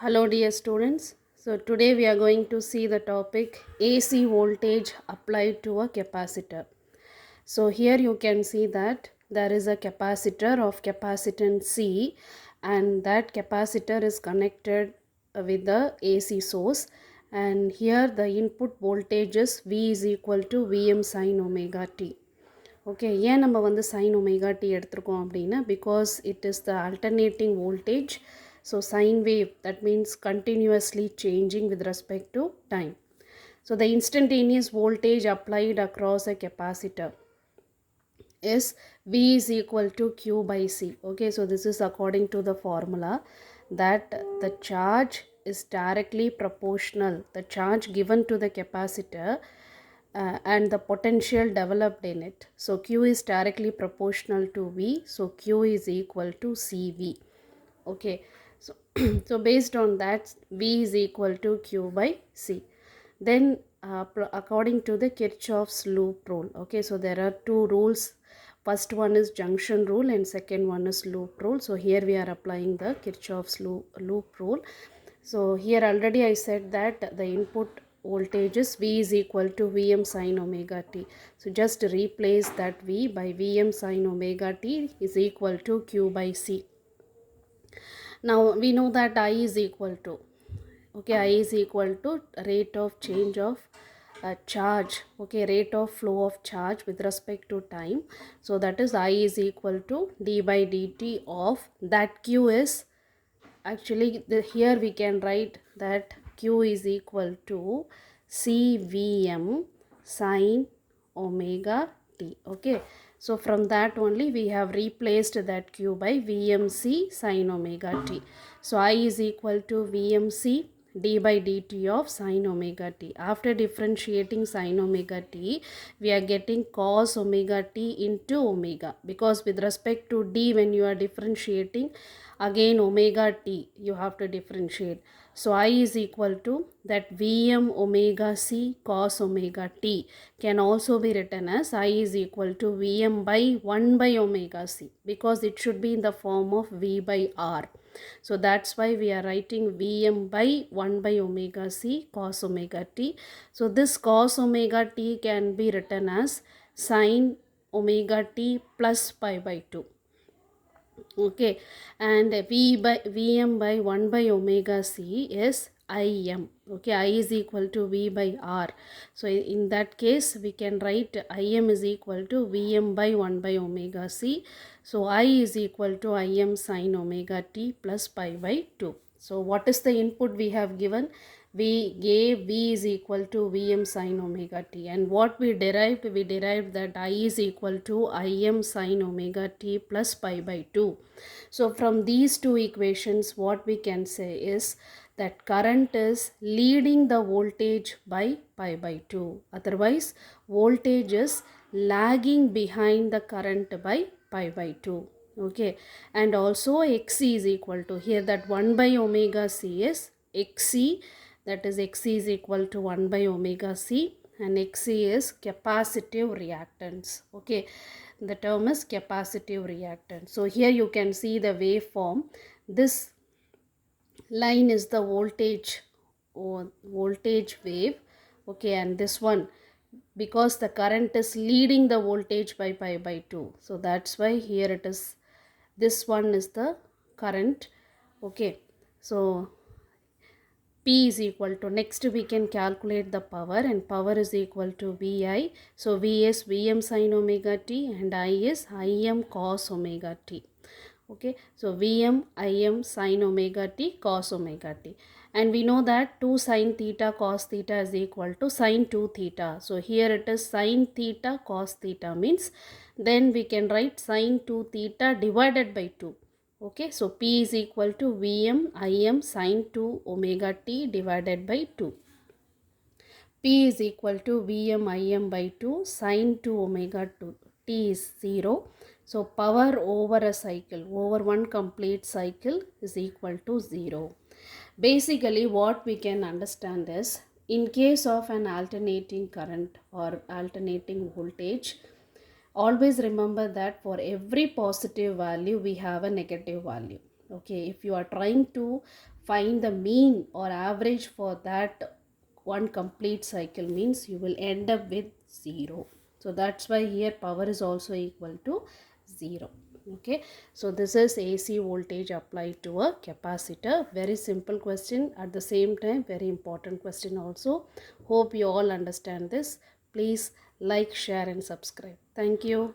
Hello dear students. So today we are going to see the topic AC voltage applied to a capacitor. So here you can see that there is a capacitor of capacitance C and that capacitor is connected with the AC source, and here the input voltage is V is equal to Vm sin omega t. Okay, ஏன் நம்ம வந்து sine omega t எடுத்திருக்கோம் அப்படின்னா, because it is the alternating voltage. So sine wave, that means continuously changing with respect to time. So the instantaneous voltage applied across a capacitor is V is equal to Q by C. Okay, so this is according to the formula that the charge is directly proportional. The charge given to the capacitor and the potential developed in it. So Q is directly proportional to V. So Q is equal to CV. Okay, so so based on that, V is equal to Q by C. Then according to the Kirchhoff's loop rule. Okay, so there are two rules. First one is junction rule and second one is loop rule. So here we are applying the Kirchhoff's loop rule. So here already I said that the input voltage is V is equal to Vm sin omega t. So just replace that V by Vm sin omega t is equal to Q by C. Now we know that I is equal to, okay, I is equal to rate of change of charge, okay, rate of flow of charge with respect to time. So that is I is equal to d by dt of that Q is actually here we can write that Q is equal to CVM sin omega t. Okay, so from that only we have replaced that Q by VMC sin omega t. So I is equal to VMC d by dt of sin omega t. After differentiating sin omega t, we are getting cos omega t into omega, because with respect to d, when you are differentiating, again omega t you have to differentiate. So I is equal to that Vm omega c cos omega t can also be written as I is equal to Vm by 1 by omega c, because it should be in the form of V by R. So that's why we are writing Vm by 1 by omega c cos omega t. So this cos omega t can be written as sin omega t plus pi by 2. Okay, and Vm by 1 by omega c is Im. Okay, I is equal to V by R. So in that case we can write Im is equal to Vm by 1 by omega c. So I is equal to Im sin omega t plus pi by 2. So what is the input we have given? We gave V is equal to Vm sin omega t, and what we derived that I is equal to Im sin omega t plus pi by 2. So from these two equations, what we can say is that current is leading the voltage by pi by 2. Otherwise, voltage is lagging behind the current by pi by 2. Okay, and also Xc is equal to, here that 1 by omega c is Xc, that is Xc is equal to 1 by omega c, and Xc is capacitive reactance. Okay, the term is capacitive reactance. So here you can see the waveform. This line is the voltage or voltage wave. Okay, and this one, because the current is leading the voltage by pi by 2, so that's why here it is, this one is the current. Okay, so P is equal to, next we can calculate the power, and power is equal to VI. So V is Vm sin omega t and I is Im cos omega t. Okay, so Vm Im sin omega t cos omega t, and we know that 2 sin theta cos theta is equal to sin 2 theta. So here it is sin theta cos theta, means then we can write sin 2 theta divided by 2. Okay, so P is equal to Vm Im sin 2 omega t divided by 2. P is equal to Vm Im by 2 sin 2 omega 2. T is 0. So power over a cycle, over one complete cycle, is equal to 0. Basically what we can understand is, in case of an alternating current or alternating voltage, always remember that for every positive value we have a negative value. Okay, if you are trying to find the mean or average for that one complete cycle, means you will end up with 0. So that's why here power is also equal to 0. Okay, so this is AC voltage applied to a capacitor. Very simple question, at the same time very important question also. Hope you all understand this. Please like, share and subscribe. Thank you.